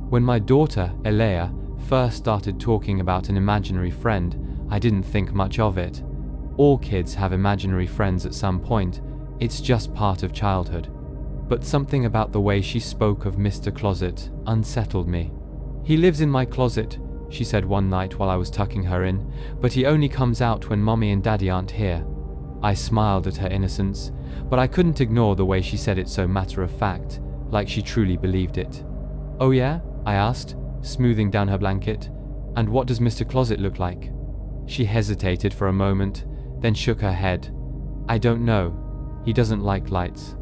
When my daughter, Elea, first started talking about an imaginary friend, I didn't think much of it. All kids have imaginary friends at some point, it's just part of childhood. But something about the way she spoke of Mr. Closet unsettled me. "He lives in my closet," she said one night while I was tucking her in, "but he only comes out when Mommy and Daddy aren't here." I smiled at her innocence, but I couldn't ignore the way she said it so matter-of-fact, like she truly believed it. "Oh yeah?" I asked, smoothing down her blanket. "And what does Mr. Closet look like?" She hesitated for a moment, then shook her head. "I don't know. He doesn't like lights."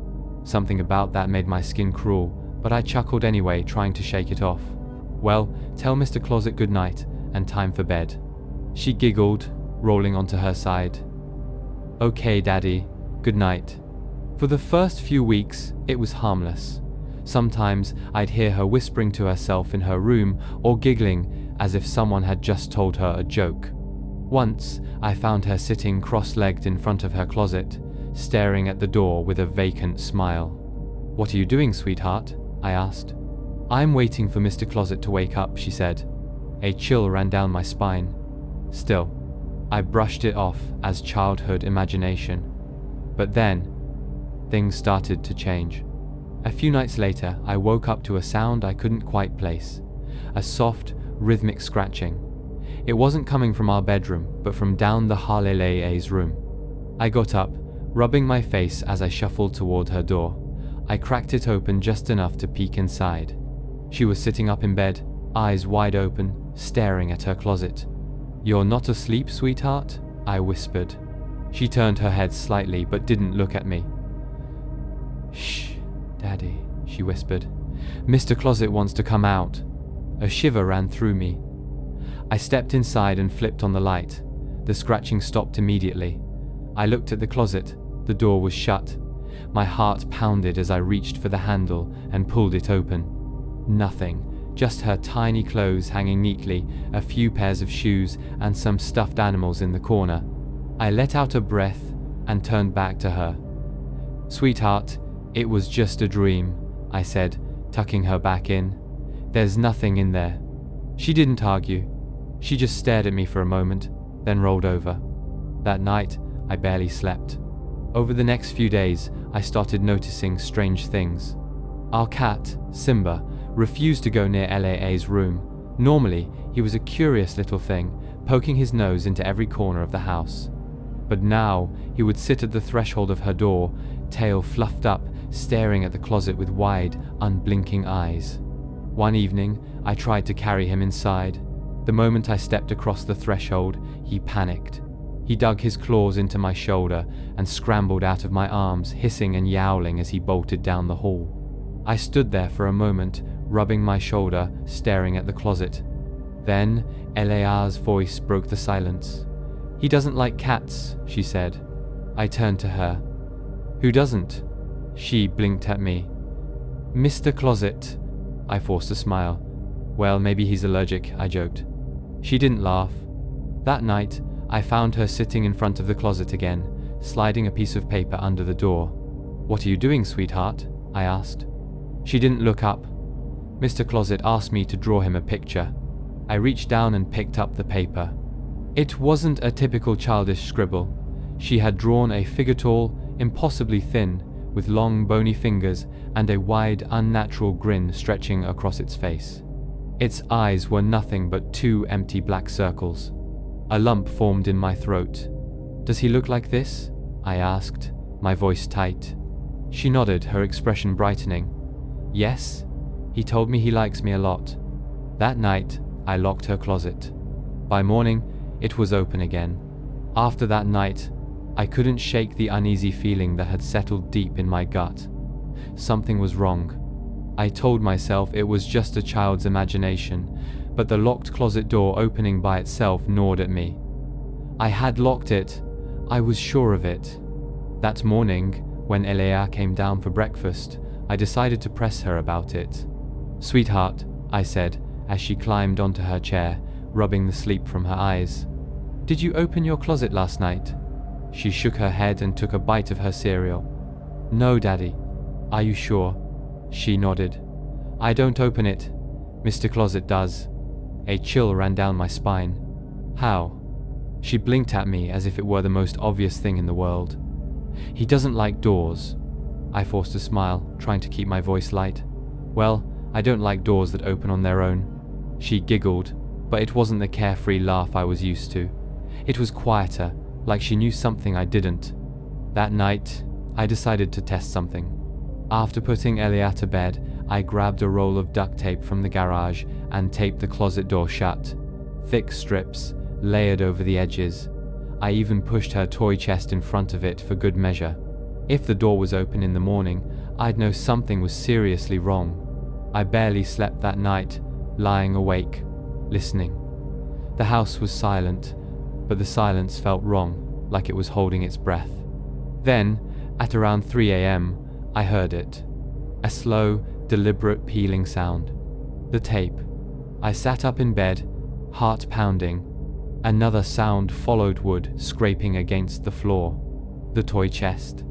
Something about that made my skin crawl, but I chuckled anyway, trying to shake it off. "Well, tell Mr. Closet good night, and time for bed." She giggled, rolling onto her side. "Okay, Daddy, good night." For the first few weeks, it was harmless. Sometimes I'd hear her whispering to herself in her room or giggling as if someone had just told her a joke. Once, I found her sitting cross-legged in front of her closet, staring at the door with a vacant smile. "What are you doing, sweetheart?" I asked. "I'm waiting for Mr. Closet to wake up," she said. A chill ran down my spine. Still, I brushed it off as childhood imagination. But then, things started to change. A few nights later, I woke up to a sound I couldn't quite place. A soft, rhythmic scratching. It wasn't coming from our bedroom, but from down the Halele's room. I got up, rubbing my face as I shuffled toward her door. I cracked it open just enough to peek inside. She was sitting up in bed, eyes wide open, staring at her closet. "You're not asleep, sweetheart?" I whispered. She turned her head slightly but didn't look at me. "Shh, Daddy," she whispered. "Mr. Closet wants to come out." A shiver ran through me. I stepped inside and flipped on the light. The scratching stopped immediately. I looked at the closet. The door was shut. My heart pounded as I reached for the handle and pulled it open. Nothing, just her tiny clothes hanging neatly, a few pairs of shoes, and some stuffed animals in the corner. I let out a breath and turned back to her. "Sweetheart, it was just a dream," I said, tucking her back in. "There's nothing in there." She didn't argue. She just stared at me for a moment, then rolled over. That night, I barely slept. Over the next few days, I started noticing strange things. Our cat, Simba, refused to go near Lea's room. Normally, he was a curious little thing, poking his nose into every corner of the house. But now, he would sit at the threshold of her door, tail fluffed up, staring at the closet with wide, unblinking eyes. One evening, I tried to carry him inside. The moment I stepped across the threshold, he panicked. He dug his claws into my shoulder and scrambled out of my arms, hissing and yowling as he bolted down the hall. I stood there for a moment, rubbing my shoulder, staring at the closet. Then, Elea's voice broke the silence. "He doesn't like cats," she said. I turned to her. "Who doesn't?" She blinked at me. "Mr. Closet." I forced a smile. "Well, maybe he's allergic," I joked. She didn't laugh. That night, I found her sitting in front of the closet again, sliding a piece of paper under the door. "What are you doing, sweetheart?" I asked. She didn't look up. Mr. Closet asked me to draw him a picture. I reached down and picked up the paper. It wasn't a typical childish scribble. She had drawn a figure tall, impossibly thin, with long bony fingers and a wide, unnatural grin stretching across its face. Its eyes were nothing but two empty black circles. A lump formed in my throat. "Does he look like this?" I asked, my voice tight. She nodded, her expression brightening. "Yes, he told me he likes me a lot." That night, I locked her closet. By morning, it was open again. After that night, I couldn't shake the uneasy feeling that had settled deep in my gut. Something was wrong. I told myself it was just a child's imagination, but the locked closet door opening by itself gnawed at me. I had locked it. I was sure of it. That morning, when Elea came down for breakfast, I decided to press her about it. "Sweetheart," I said, as she climbed onto her chair, rubbing the sleep from her eyes. "Did you open your closet last night?" She shook her head and took a bite of her cereal. "No, Daddy." "Are you sure?" She nodded. "I don't open it. Mr. Closet does. A chill ran down my spine. How? She blinked at me as if it were the most obvious thing in the world. He doesn't like doors. I forced a smile, trying to keep my voice light. Well, I don't like doors that open on their own. She giggled, but it wasn't the carefree laugh I was used to. It was quieter, like she knew something I didn't. That night, I decided to test something. After putting Elia to bed, I grabbed a roll of duct tape from the garage and taped the closet door shut. Thick strips, layered over the edges. I even pushed her toy chest in front of it for good measure. If the door was open in the morning, I'd know something was seriously wrong. I barely slept that night, lying awake, listening. The house was silent, but the silence felt wrong, like it was holding its breath. Then, at around 3 a.m., I heard it. A slow, deliberate peeling sound. The tape. I sat up in bed, heart pounding. Another sound followed, wood scraping against the floor. The toy chest.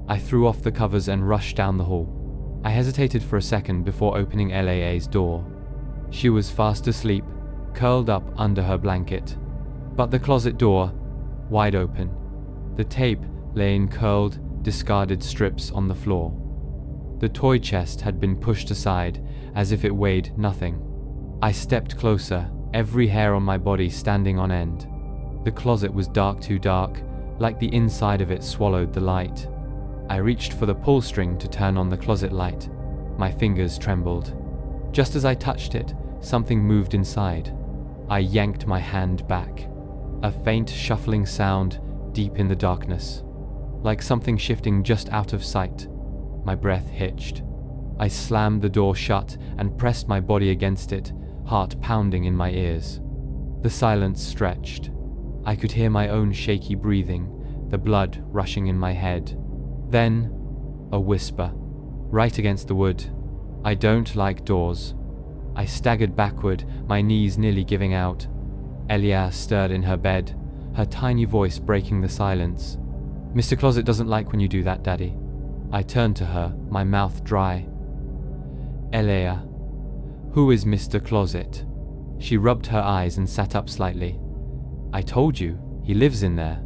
I threw off the covers and rushed down the hall. I hesitated for a second before opening LAA's door. She was fast asleep, curled up under her blanket. But the closet door, wide open. The tape lay in curled, discarded strips on the floor. The toy chest had been pushed aside, as if it weighed nothing. I stepped closer, every hair on my body standing on end. The closet was dark, too dark, like the inside of it swallowed the light. I reached for the pull string to turn on the closet light. My fingers trembled. Just as I touched it, something moved inside. I yanked my hand back. A faint shuffling sound deep in the darkness, like something shifting just out of sight. My breath hitched. I slammed the door shut and pressed my body against it, heart pounding in my ears. The silence stretched. I could hear my own shaky breathing, the blood rushing in my head. Then, a whisper, right against the wood. I don't like doors. I staggered backward, my knees nearly giving out. Elia stirred in her bed, her tiny voice breaking the silence. Mr. Closet doesn't like when you do that, Daddy. I turned to her, my mouth dry. Elia, who is Mr. Closet? She rubbed her eyes and sat up slightly. I told you, he lives in there.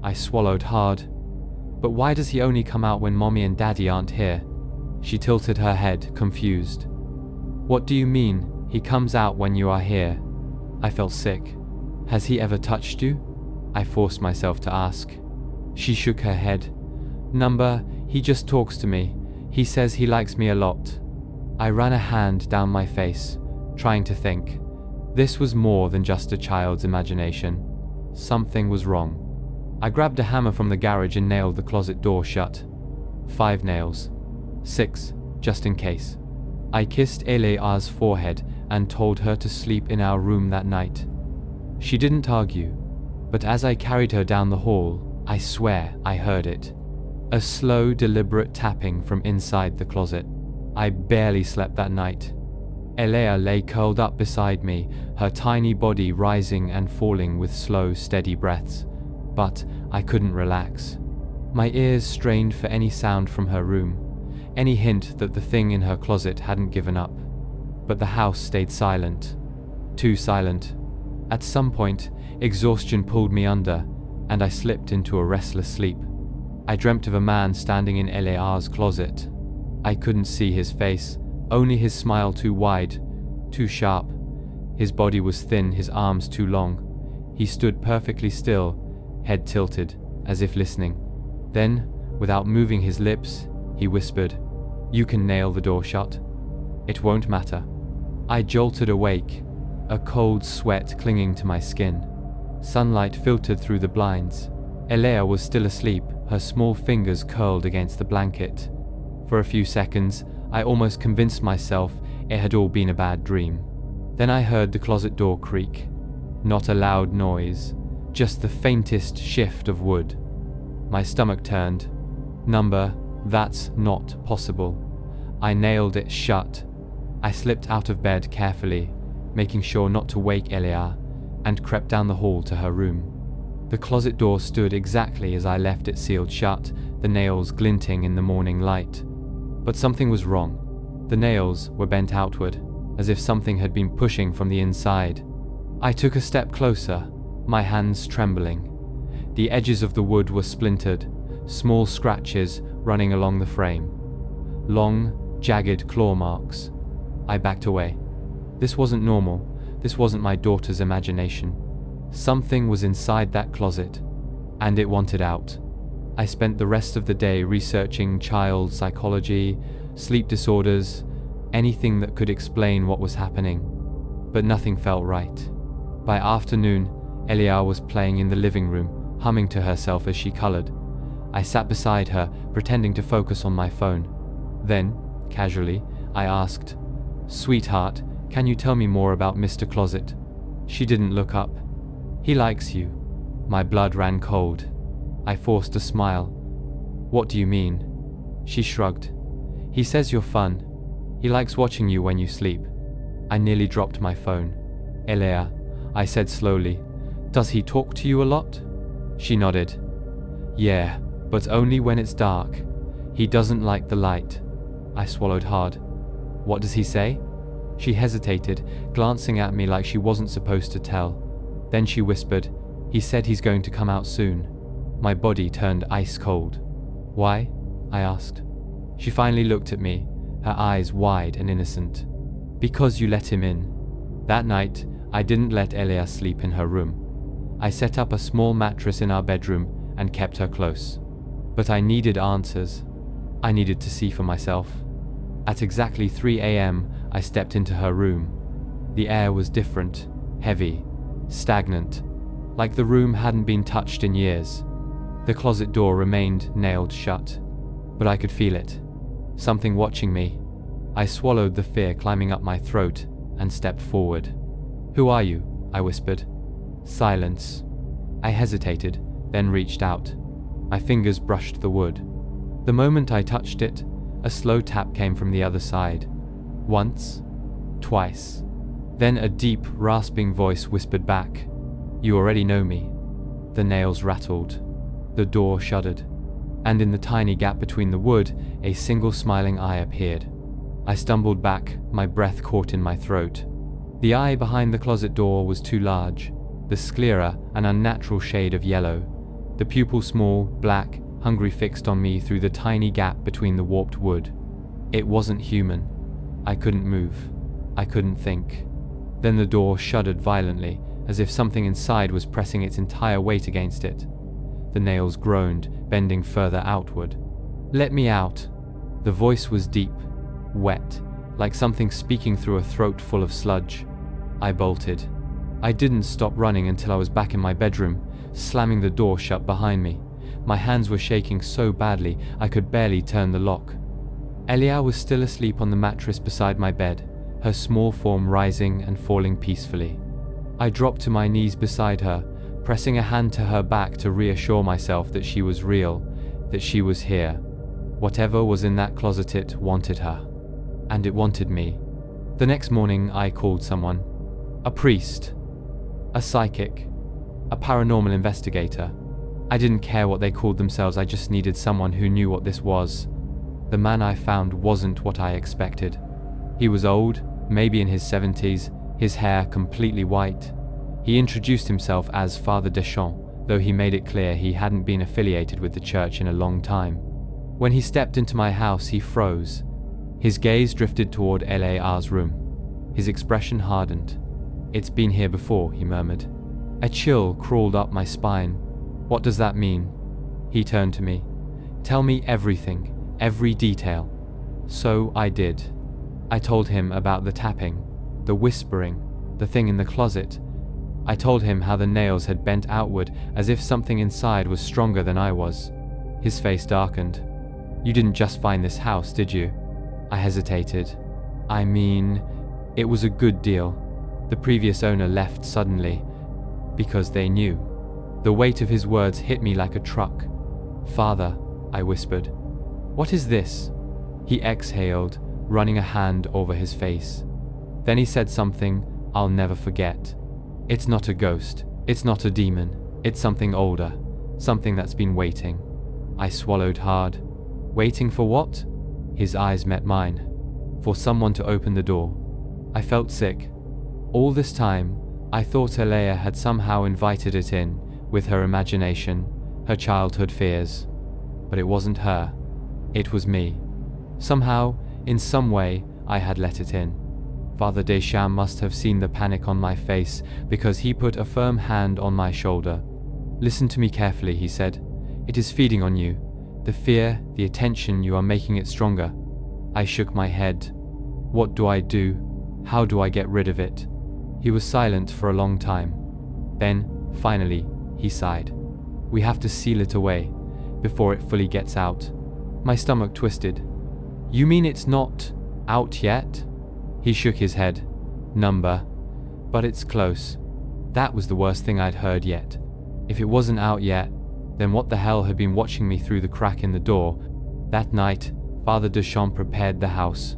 I swallowed hard. But why does he only come out when Mommy and Daddy aren't here? She tilted her head, confused. What do you mean, he comes out when you are here? I felt sick. Has he ever touched you? I forced myself to ask. She shook her head. He just talks to me. He says he likes me a lot. I ran a hand down my face, trying to think. This was more than just a child's imagination. Something was wrong. I grabbed a hammer from the garage and nailed the closet door shut. 5 nails. 6, just in case. I kissed Elea's forehead and told her to sleep in our room that night. She didn't argue, but as I carried her down the hall, I swear I heard it. A slow, deliberate tapping from inside the closet. I barely slept that night. Elea lay curled up beside me, her tiny body rising and falling with slow, steady breaths. But I couldn't relax. My ears strained for any sound from her room, any hint that the thing in her closet hadn't given up. But the house stayed silent. Too silent. At some point, exhaustion pulled me under, and I slipped into a restless sleep. I dreamt of a man standing in Elea's closet. I couldn't see his face, only his smile too wide, too sharp. His body was thin, his arms too long. He stood perfectly still, head tilted, as if listening. Then, without moving his lips, he whispered, "You can nail the door shut. It won't matter." I jolted awake, a cold sweat clinging to my skin. Sunlight filtered through the blinds. Elea was still asleep, her small fingers curled against the blanket. For a few seconds, I almost convinced myself it had all been a bad dream. Then I heard the closet door creak. Not a loud noise, just the faintest shift of wood. My stomach turned. That's not possible. I nailed it shut. I slipped out of bed carefully, making sure not to wake Elea, and crept down the hall to her room. The closet door stood exactly as I left it sealed shut, the nails glinting in the morning light. But something was wrong. The nails were bent outward, as if something had been pushing from the inside. I took a step closer, my hands trembling. The edges of the wood were splintered, small scratches running along the frame. Long, jagged claw marks. I backed away. This wasn't normal. This wasn't my daughter's imagination. Something was inside that closet, and it wanted out. I spent the rest of the day researching child psychology, sleep disorders, anything that could explain what was happening. But nothing felt right. By afternoon, Elia was playing in the living room, humming to herself as she colored. I sat beside her, pretending to focus on my phone. Then, casually, I asked, "Sweetheart, can you tell me more about Mr. Closet?" She didn't look up. "He likes you." My blood ran cold. I forced a smile. "What do you mean?" She shrugged. "He says you're fun. He likes watching you when you sleep." I nearly dropped my phone. "Elia," I said slowly, "does he talk to you a lot?" She nodded. "Yeah, but only when it's dark. He doesn't like the light." I swallowed hard. "What does he say?" She hesitated, glancing at me like she wasn't supposed to tell. Then she whispered, "He said he's going to come out soon." My body turned ice cold. "Why?" I asked. She finally looked at me, her eyes wide and innocent. "Because you let him in." That night, I didn't let Elia sleep in her room. I set up a small mattress in our bedroom and kept her close. But I needed answers. I needed to see for myself. At exactly 3 a.m., I stepped into her room. The air was different, heavy, stagnant, like the room hadn't been touched in years. The closet door remained nailed shut, but I could feel it. Something watching me. I swallowed the fear climbing up my throat and stepped forward. "Who are you?" I whispered. Silence. I hesitated, then reached out. My fingers brushed the wood. The moment I touched it, a slow tap came from the other side. Once, twice. Then a deep, rasping voice whispered back, "You already know me." The nails rattled. The door shuddered. And in the tiny gap between the wood, a single smiling eye appeared. I stumbled back, my breath caught in my throat. The eye behind the closet door was too large, the sclera an unnatural shade of yellow, the pupil small, black, hungry, fixed on me through the tiny gap between the warped wood. It wasn't human. I couldn't move. I couldn't think. Then the door shuddered violently, as if something inside was pressing its entire weight against it. The nails groaned, bending further outward. "Let me out." The voice was deep, wet, like something speaking through a throat full of sludge. I bolted. I didn't stop running until I was back in my bedroom, slamming the door shut behind me. My hands were shaking so badly I could barely turn the lock. Elia was still asleep on the mattress beside my bed, her small form rising and falling peacefully. I dropped to my knees beside her, pressing a hand to her back to reassure myself that she was real, that she was here. Whatever was in that closet, it wanted her. And it wanted me. The next morning, I called someone. A priest. A psychic. A paranormal investigator. I didn't care what they called themselves, I just needed someone who knew what this was. The man I found wasn't what I expected. He was old, maybe in his 70s, his hair completely white. He introduced himself as Father Deschamps, though he made it clear he hadn't been affiliated with the church in a long time. When he stepped into my house, he froze. His gaze drifted toward Elia's room. His expression hardened. "It's been here before," he murmured. A chill crawled up my spine. "What does that mean?" He turned to me. "Tell me everything, every detail." So I did. I told him about the tapping, the whispering, the thing in the closet. I told him how the nails had bent outward as if something inside was stronger than I was. His face darkened. "You didn't just find this house, did you?" I hesitated. "I mean, it was a good deal. The previous owner left suddenly, because they knew." The weight of his words hit me like a truck. "Father," I whispered. "What is this?" He exhaled, running a hand over his face. Then he said something I'll never forget. "It's not a ghost. It's not a demon. It's something older. Something that's been waiting." I swallowed hard. Waiting for what? His eyes met mine. For someone to open the door. I felt sick. All this time, I thought Alea had somehow invited it in with her imagination, her childhood fears. But it wasn't her. It was me. Somehow, in some way, I had let it in. Father Deschamps must have seen the panic on my face because he put a firm hand on my shoulder. "Listen to me carefully," he said. "It is feeding on you. The fear, the attention, you are making it stronger." I shook my head. What do I do? How do I get rid of it? He was silent for a long time. Then, finally, he sighed. "We have to seal it away before it fully gets out." My stomach twisted. "You mean it's not out yet?" He shook his head. "Number. But it's close." That was the worst thing I'd heard yet. If it wasn't out yet, then what the hell had been watching me through the crack in the door? That night, Father Deschamps prepared the house.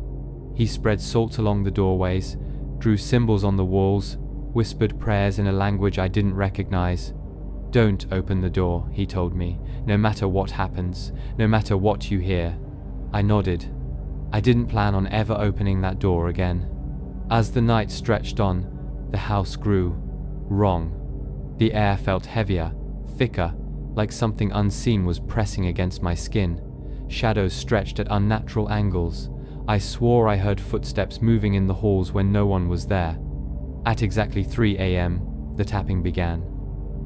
He spread salt along the doorways, drew symbols on the walls, whispered prayers in a language I didn't recognize. "Don't open the door," he told me, "no matter what happens, no matter what you hear." I nodded. I didn't plan on ever opening that door again. As the night stretched on, the house grew wrong. The air felt heavier, thicker, like something unseen was pressing against my skin. Shadows stretched at unnatural angles. I swore I heard footsteps moving in the halls when no one was there. At exactly 3 a.m., the tapping began.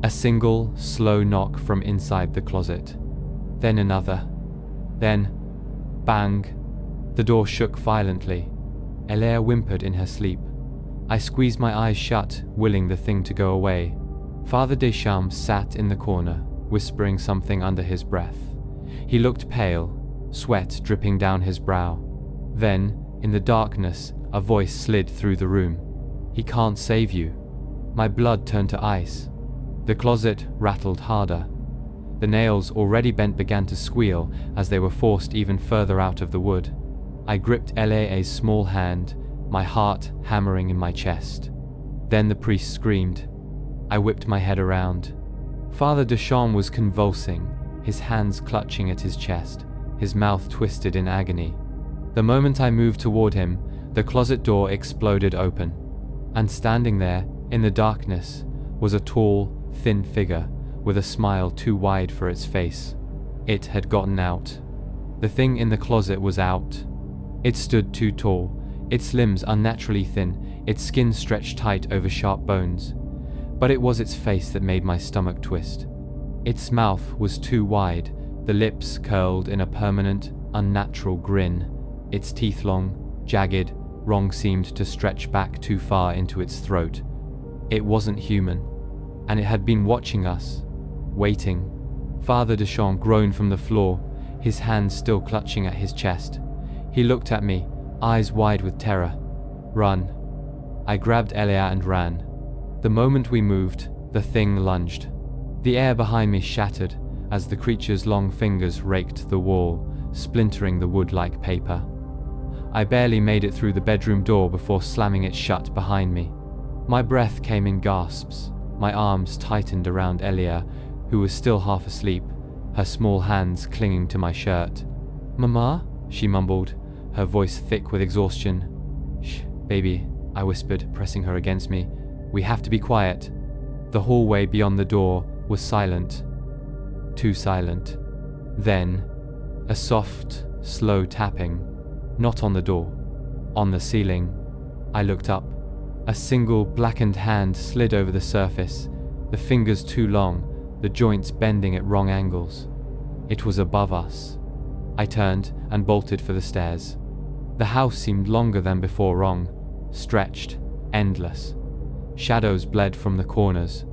A single, slow knock from inside the closet. Then another. Then, bang. The door shook violently. Alea whimpered in her sleep. I squeezed my eyes shut, willing the thing to go away. Father Deschamps sat in the corner, whispering something under his breath. He looked pale, sweat dripping down his brow. Then, in the darkness, a voice slid through the room. "He can't save you." My blood turned to ice. The closet rattled harder. The nails already bent began to squeal as they were forced even further out of the wood. I gripped Alea's small hand, my heart hammering in my chest. Then the priest screamed. I whipped my head around. Father Deschamps was convulsing, his hands clutching at his chest, his mouth twisted in agony. The moment I moved toward him, the closet door exploded open. And standing there, in the darkness, was a tall, thin figure with a smile too wide for its face. It had gotten out. The thing in the closet was out. It stood too tall, its limbs unnaturally thin, its skin stretched tight over sharp bones. But it was its face that made my stomach twist. Its mouth was too wide, the lips curled in a permanent, unnatural grin. Its teeth long, jagged, wrong seemed to stretch back too far into its throat. It wasn't human, and it had been watching us, waiting. Father Deschamps groaned from the floor, his hands still clutching at his chest. He looked at me, eyes wide with terror. "Run." I grabbed Elia and ran. The moment we moved, the thing lunged. The air behind me shattered as the creature's long fingers raked the wall, splintering the wood like paper. I barely made it through the bedroom door before slamming it shut behind me. My breath came in gasps. My arms tightened around Elia, who was still half asleep, her small hands clinging to my shirt. "Mama?" she mumbled, her voice thick with exhaustion. "Shh, baby," I whispered, pressing her against me. "We have to be quiet." The hallway beyond the door was silent. Too silent. Then, a soft, slow tapping. Not on the door. On the ceiling. I looked up. A single blackened hand slid over the surface, the fingers too long, the joints bending at wrong angles. It was above us. I turned and bolted for the stairs. The house seemed longer than before wrong, stretched, endless. Shadows bled from the corners.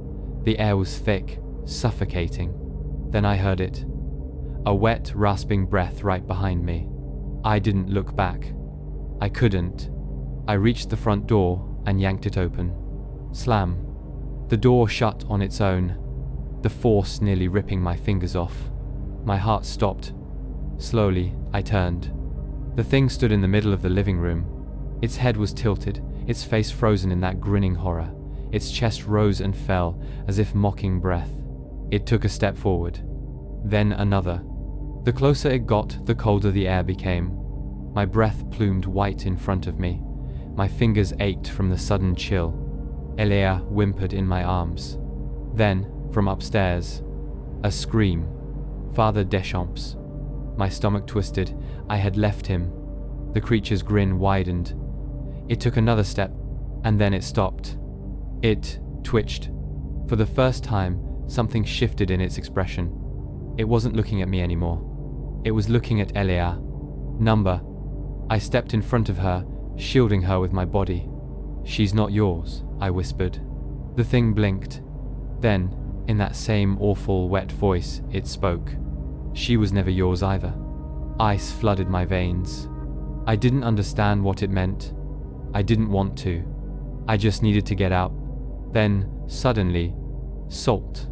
The air was thick, suffocating. Then I heard it. A wet, rasping breath right behind me. I didn't look back. I couldn't. I reached the front door and yanked it open. Slam. The door shut on its own, the force nearly ripping my fingers off. My heart stopped. Slowly, I turned. The thing stood in the middle of the living room. Its head was tilted, its face frozen in that grinning horror. Its chest rose and fell, as if mocking breath. It took a step forward. Then another. The closer it got, the colder the air became. My breath plumed white in front of me. My fingers ached from the sudden chill. Elia whimpered in my arms. Then, from upstairs, a scream. Father Deschamps. My stomach twisted. I had left him. The creature's grin widened. It took another step, and then it stopped. It twitched. For the first time, something shifted in its expression. It wasn't looking at me anymore. It was looking at Elia. Number. I stepped in front of her, shielding her with my body. She's not yours, I whispered. The thing blinked. Then, in that same awful, wet voice, it spoke. She was never yours either. Ice flooded my veins. I didn't understand what it meant. I didn't want to. I just needed to get out. Then, suddenly, salt.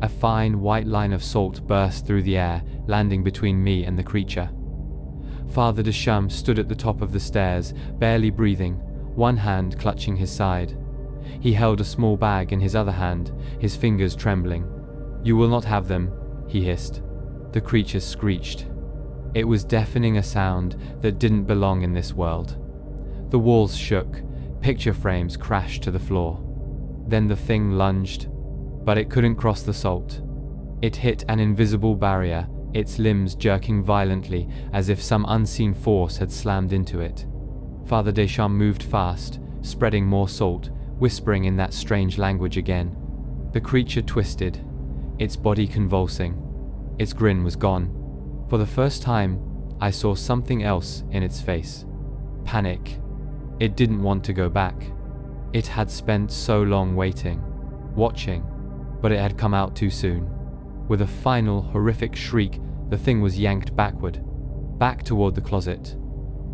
A fine white line of salt burst through the air, landing between me and the creature. Father Deschamps stood at the top of the stairs, barely breathing, one hand clutching his side. He held a small bag in his other hand, his fingers trembling. "You will not have them," he hissed. The creature screeched. It was deafening, a sound that didn't belong in this world. The walls shook, picture frames crashed to the floor. Then the thing lunged, but it couldn't cross the salt. It hit an invisible barrier, its limbs jerking violently as if some unseen force had slammed into it. Father Deschamps moved fast, spreading more salt, whispering in that strange language again. The creature twisted, its body convulsing. Its grin was gone. For the first time, I saw something else in its face. Panic. It didn't want to go back. It had spent so long waiting, watching, but it had come out too soon. With a final, horrific shriek, the thing was yanked backward, back toward the closet.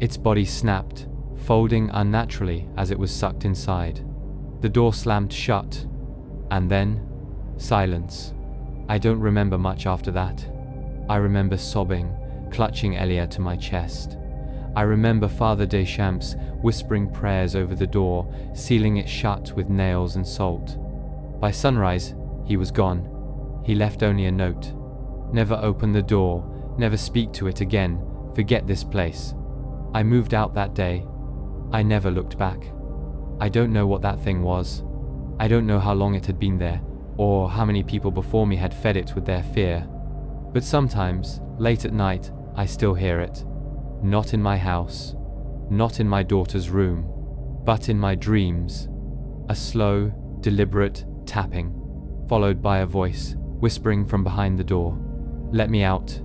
Its body snapped, folding unnaturally as it was sucked inside. The door slammed shut, and then, silence. I don't remember much after that. I remember sobbing, clutching Elia to my chest. I remember Father Deschamps whispering prayers over the door, sealing it shut with nails and salt. By sunrise, he was gone. He left only a note. Never open the door, never speak to it again, forget this place. I moved out that day. I never looked back. I don't know what that thing was. I don't know how long it had been there, or how many people before me had fed it with their fear. But sometimes, late at night, I still hear it. Not in my house, not in my daughter's room, but in my dreams. A slow, deliberate tapping, followed by a voice whispering from behind the door. "Let me out."